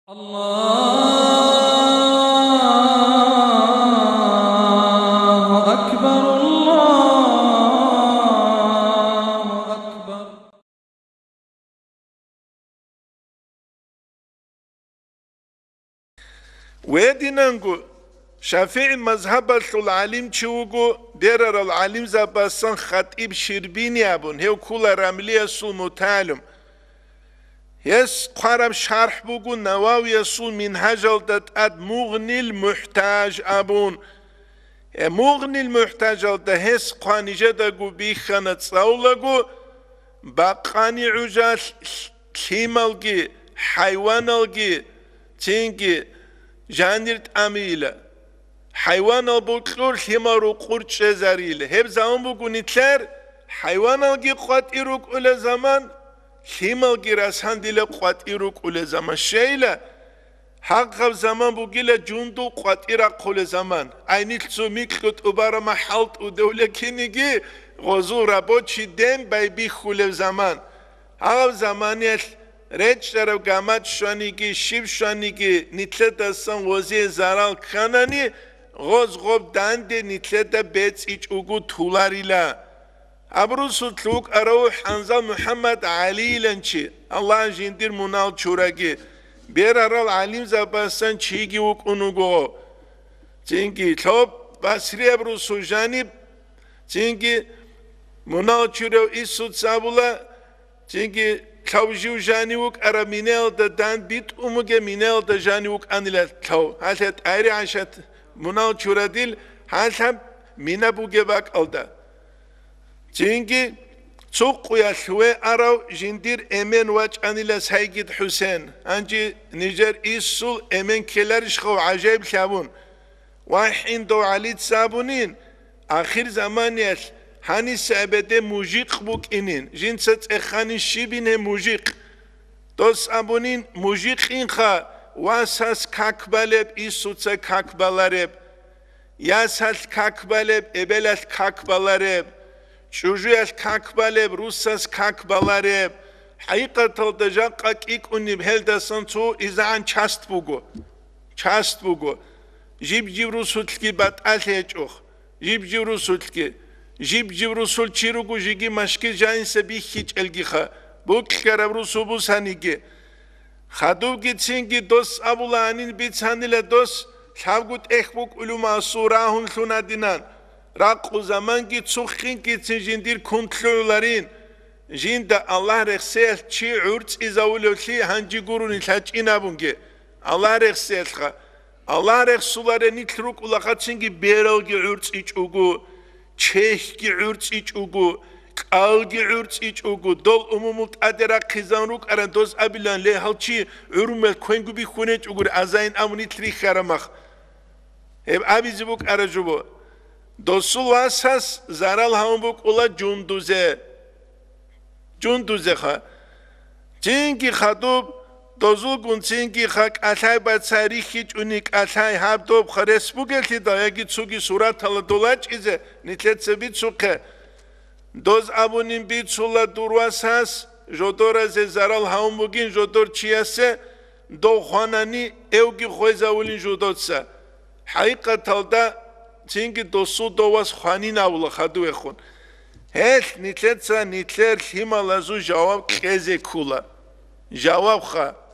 الله أكبر الله أكبر. ويدينانغو شافعي مذهب العليم تشوغو ديرر العليم زباسان خطيب شربيني أبون هيو كولا رملي يسول متعلم يس قرب شرح بوغو نواوي يسول منهج الدد مغني المحتاج أبون مغني المحتاج الدد هس قانيجة داغو بيخانة صاولغو باقاني عجال كيمالغي حيوانالغي تينغي جانيرت أميلة حيوان البوكلور حمارو قرد شزاريله هب زمان بگو نتلر حيوان الگي قوات إروك أول زمان حمالگي رسان ديله قوات إروك أول زمان شيله حق زمان بگيله جندو قوات إراك أول زمان أينيل تسو ميكلوت أبارا محلت ودولة كينيجي غزو رابوشي دين بايبي خول زمان حق زمانيل ريج درو قامت شانيگي شيب شانيگي نتلت دستان وزي زرال خاناني غوز غوب دانده نتلت بيتس ايج اوگو تولاريلا ابرو سلطلوك اروح حنزال محمد علي لنچي الله جندير منال چوراگي بير ارال عليم زباستان چيگي وك اونوگو چينگي توب بسري ابرو سوجاني چينگي منال چورو ايسود سابولا چينگي كوجيو جانيوك أرا مينيل دا دان بيت أموغي مينيل دا جانيوك أنيلا كو هالت أيري عشات منال چوراديل هالهم مينا بوغي باك ألدا جينجي تسوق ويالحوي أراو جندير أمين واج أنيلا سايقيد حسين أنجي نيجر إيسول أمين كيلارش خو عجيب شابون واحين دو عليد سابونين آخر زمانيال هاني سابده موجيق بوك إنين جنسات إخاني شيبين موجيق دوس أبونين موجيق إنخا واساس كاكبالب إيسوتسا كاكبالارب ياساس كاكبالب إبلاس كاكبالارب شوجوياس كاكبالب روساس كاكبالارب حقيقة تلدجاقك إيك أنيب هلدا سنتو إزعان چاست بوغو جيب روسوتلكي بات آلهيجوخ جيب روسوتلكي جيب رسول چيروگو جيگي مشكل جاين سبي خيج الگيخا بوك كرب رسول بوسانيگي خدوگي تسينگي دوس ابولانين بيتسانيلا دوس شابگوت اخبوك علوما سوراهن ثنادينان راقو زمانگي تسوخينگي تسينجندير كنتلولارين جين دا الله رخسيل چي عرص ازاولو تلي هنجي گوروني تلاچينا بونگي الله رخسيل خا الله رخسولاره نيتلروك اولاخا تسينگي بيرالگي عرص ايچ اوگو چهگی عرص ایچ اوگو قالگی عرص ایچ اوگو دول عمومت ادرا خزانروک ارن دوز ابیلان له هالچی عرومل کوینگو بی خونه اوگو ازاین امونی تری خرمخ هب ابیزی بوک ارجوبو دوسول واساس زارال هم بوک اولا جوندوزه خا چینگی خدوب دوزول گون چینگی خاک اتای باد ساریخی چونیک اتای هب دوب خرس بوگلتی دایگی چوگی صورت تلا دولاچ ایزه نیتلت سبید چوکه دوز ابونین بید چولا درواس هست جدور از زرال هم بوگین جدور چیاسه دو خوانانی اوگی خویز اولین جدودسه حقیقت تلدا چینگی دوسو دواس خوانین اولا خدوه خون هل نیتلت سا نیتلر هیمالازو جواب کهزه کولا جواب خواه